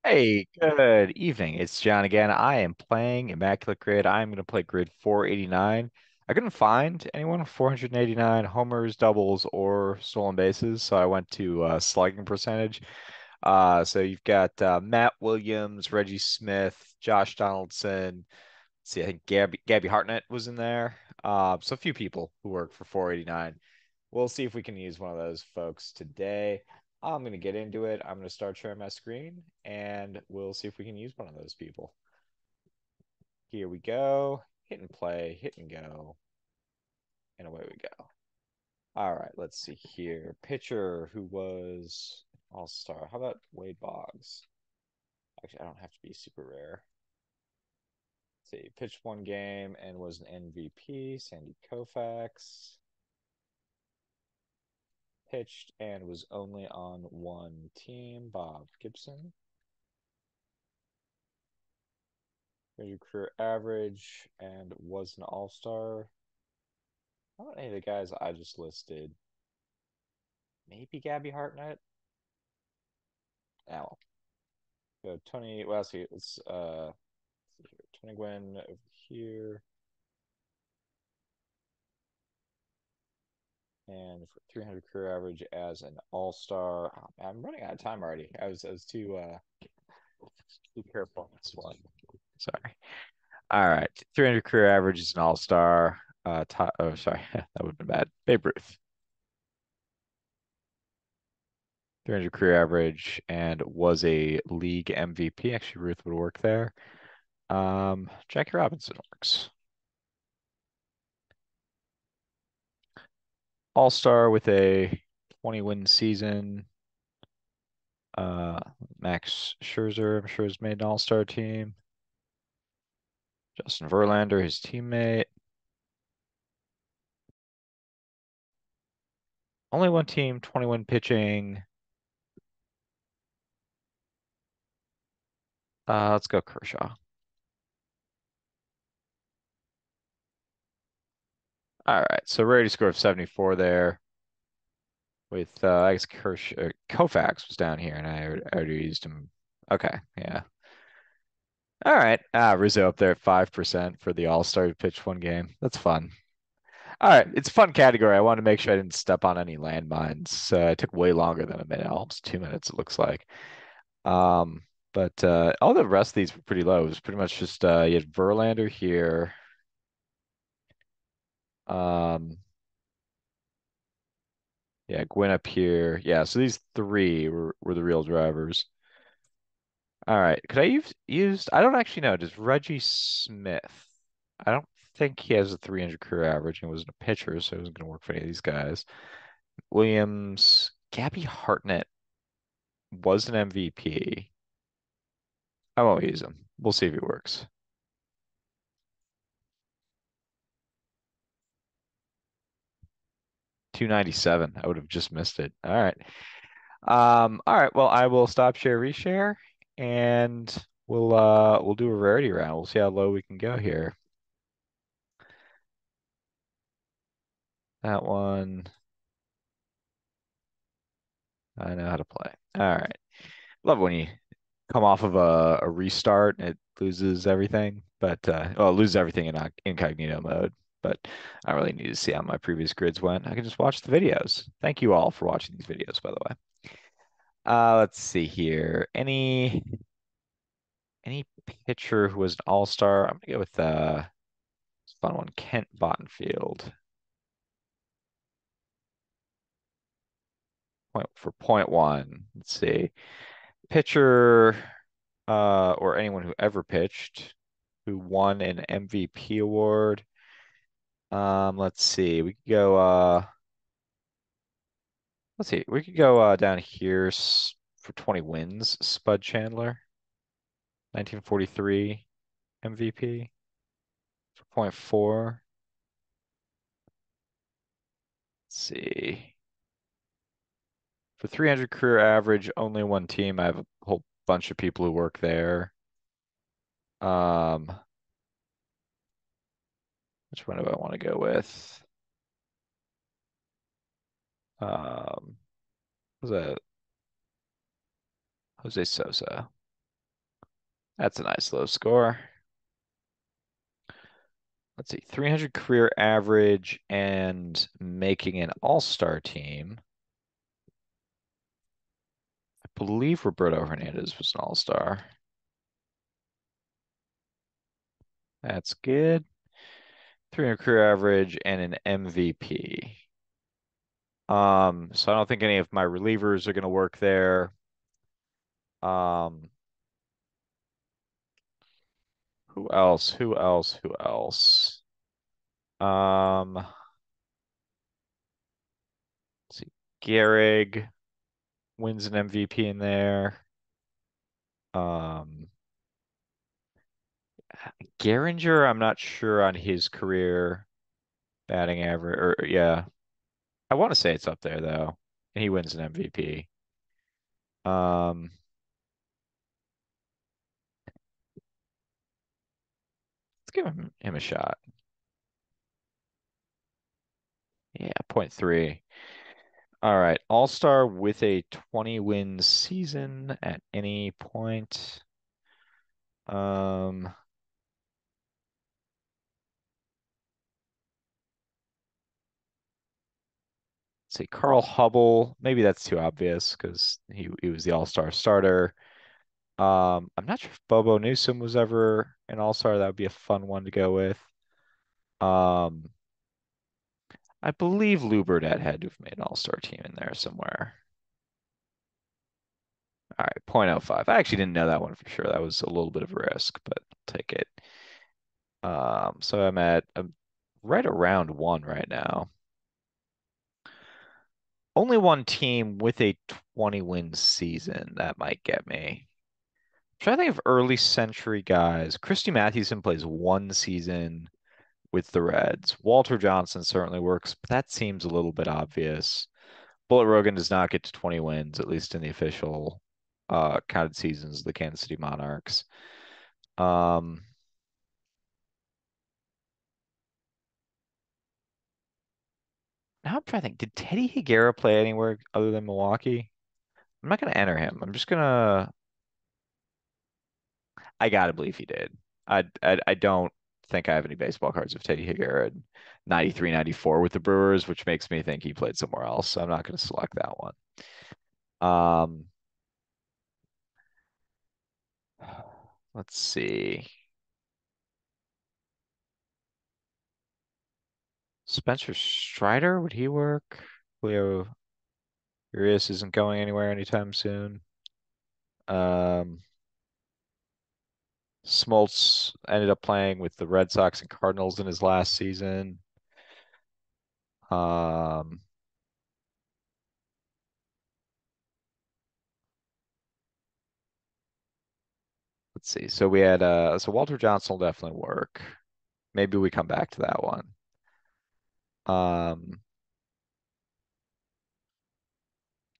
Hey, good evening. It's John again. I am playing Immaculate Grid. I'm going to play grid 489. I couldn't find anyone with 489 homers, doubles, or stolen bases, so I went to slugging percentage. So you've got Matt Williams, Reggie Smith, Josh Donaldson. Let's see, I think Gabby Hartnett was in there. So a few people who work for 489. We'll see if we can use one of those folks today. I'm going to get into it. I'm going to start sharing my screen and we'll see if we can use one of those people. Here we go. Hit and play, hit and go, and away we go. All right, let's see here. Pitcher who was all-star. How about Wade Boggs? Actually, I don't have to be super rare. Let's see, pitched one game and was an MVP. Sandy Koufax pitched and was only on one team. Bob Gibson. Your career average and was an all-star. How about any of the guys I just listed? Maybe Gabby Hartnett? Oh, well. Tony, well, let's see. Tony Gwynn over here. And for 300 career average as an all-star. Oh, I'm running out of time already. I was too careful on this one. Sorry. All right. 300 career average is an all-star. Oh, sorry. That would have been bad. Babe Ruth. 300 career average and was a league MVP. Actually, Ruth would work there. Jackie Robinson works. All-star with a 20-win season. Uh, Max Scherzer, I'm sure, has made an all-star team. Justin Verlander, his teammate. Only one team, 20-win pitching. Let's go Kershaw. All right, so Rarity score of 74 there. With I guess Koufax was down here, and I already used him. Okay, yeah. All right. Rizzo up there at 5% for the All-Star pitch one game. That's fun. All right. It's a fun category. I wanted to make sure I didn't step on any landmines. It took way longer than a minute, almost 2 minutes, it looks like. Um, but all the rest of these were pretty low. It was pretty much just you had Verlander here. Um, yeah, Gwynn up here. Yeah, so these three were the real drivers. All right. Could I used? I don't actually know. Does Reggie Smith? I don't think he has a 300 career average and wasn't a pitcher, so it wasn't going to work for any of these guys. Williams, Gabby Hartnett was an MVP. I won't use him. We'll see if he works. 297. I would have just missed it. All right. All right. Well, I will stop share reshare and we'll do a rarity round. We'll see how low we can go here. That one, I know how to play. All right. Love when you come off of a restart and it loses everything, but well, it loses everything in incognito mode. But I don't really need to see how my previous grids went. I can just watch the videos. Thank you all for watching these videos, by the way. Let's see here. Any pitcher who was an all-star? I'm gonna go with this fun one, Kent Bottenfield. Point one. Let's see. Pitcher or anyone who ever pitched who won an MVP award. Let's see. We could go down here for 20 wins. Spud Chandler, 1943 MVP for point four. Let's see. For 300 career average, only one team. I have a whole bunch of people who work there. Um, which one do I want to go with? Um, was that Jose Sosa? That's a nice low score. Let's see, 300 career average and making an all-star team. I believe Roberto Hernandez was an all-star. That's good. 300 career average and an MVP. So I don't think any of my relievers are going to work there. Um, who else? Who else? Who else? Let's see. Gehrig wins an MVP in there. Um, Gehringer, I'm not sure on his career batting average. Or yeah, I want to say it's up there though, and he wins an MVP. Um, let's give him a shot. Yeah, point 0.3. All right, All-Star with a 20 win season at any point. Um, let's see, Carl Hubble. Maybe that's too obvious because he was the All-Star starter. I'm not sure if Bobo Newsom was ever an All-Star. That would be a fun one to go with. Um, I believe Lou Burdett had to have made an All-Star team in there somewhere. All right, point oh 0.05. I actually didn't know that one for sure. That was a little bit of a risk, but I'll take it. So I'm right around one right now. Only one team with a 20 win season that might get me. I'm trying to think of early century guys. Christy Mathewson plays one season with the Reds. Walter Johnson certainly works, but that seems a little bit obvious. Bullet Rogan does not get to 20 wins, at least in the official counted seasons of the Kansas City Monarchs. Um, Now I'm trying to think, did Teddy Higuera play anywhere other than Milwaukee? I'm not going to enter him. I'm just going to, I got to believe he did. I don't think I have any baseball cards of Teddy Higuera in 93, 94 with the Brewers, which makes me think he played somewhere else. So I'm not going to select that one. Um, let's see. Spencer Strider, would he work? Julio Urias isn't going anywhere anytime soon. Um, Smoltz ended up playing with the Red Sox and Cardinals in his last season. Um, let's see. So we had so Walter Johnson will definitely work. Maybe we come back to that one. Um,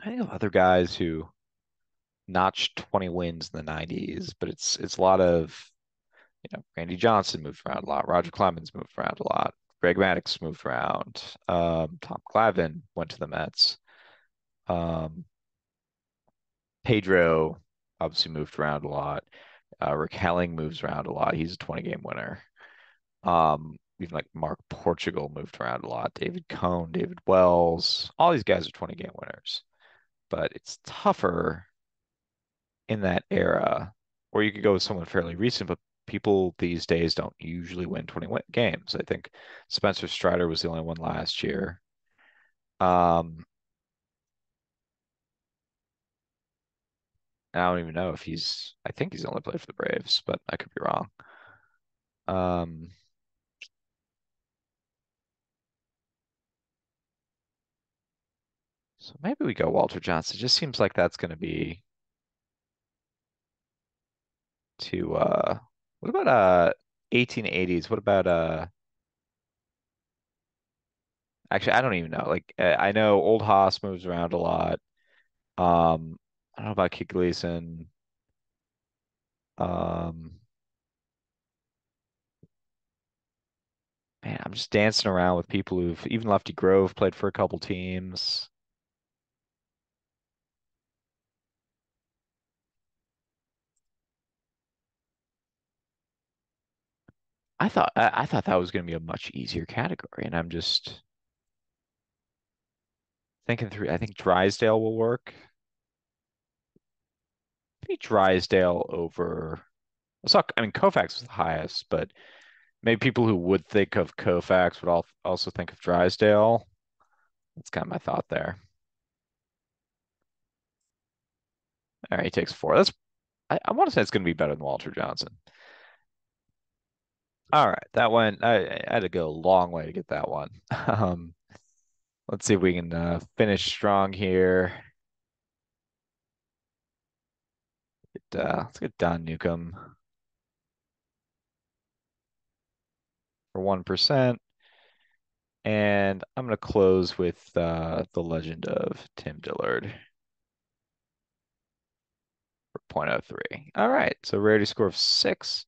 I think of other guys who notched 20 wins in the 90s, but it's a lot of, Randy Johnson moved around a lot. Roger Clemens moved around a lot. Greg Maddux moved around. Tom Glavine went to the Mets. Um, Pedro obviously moved around a lot. Rick Helling moves around a lot. He's a 20 game winner. Even like Mark Portugal moved around a lot. David Cohn, David Wells, all these guys are 20 game winners. But it's tougher in that era, or you could go with someone fairly recent, but people these days don't usually win 20 games. I think Spencer Strider was the only one last year. Um, I don't even know if I think he's only played for the Braves, but I could be wrong. Um, so maybe we go Walter Johnson. It just seems like that's going to be too, what about 1880s? What about actually I don't even know. Like I know Old Haas moves around a lot. I don't know about Kid Gleason. Um, Man, I'm just dancing around with people who've even Lefty Grove played for a couple teams. I thought that was going to be a much easier category, and I'm just thinking through. I think Drysdale will work. Maybe Drysdale over. I mean, Koufax was the highest, but maybe people who would think of Koufax would also think of Drysdale. That's kind of my thought there. All right, he takes four. I want to say it's going to be better than Walter Johnson. All right, that one I had to go a long way to get that one. Um, let's see if we can finish strong here. Let's get Don Newcomb for 1%. And I'm going to close with the legend of Tim Dillard for 0.03. All right, so rarity score of 6.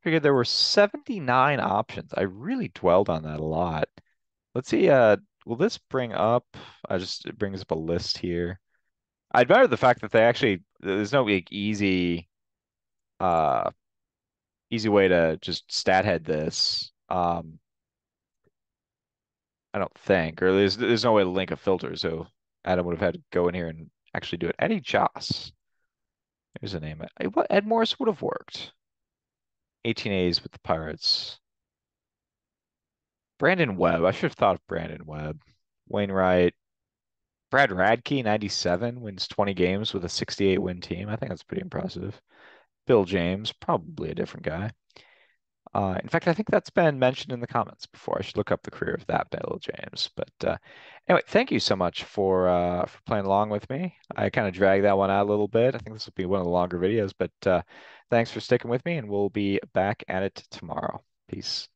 Figured there were 79 options. I really dwelled on that a lot. Let's see, will this bring up, it brings up a list here. I admire the fact that there's no like uh, easy way to just stat head this. I don't think, or there's no way to link a filter, so Adam would have had to go in here and actually do it. Eddie Joss. There's a name. What Ed Morris would have worked. 18 A's with the Pirates. Brandon Webb. I should have thought of Brandon Webb. Wainwright. Brad Radke, 97, wins 20 games with a 68 win team. I think that's pretty impressive. Bill James, probably a different guy. In fact, I think that's been mentioned in the comments before. I should look up the career of that Bill James. But anyway, thank you so much for playing along with me. I kind of dragged that one out a little bit. I think this will be one of the longer videos, but thanks for sticking with me, and we'll be back at it tomorrow. Peace.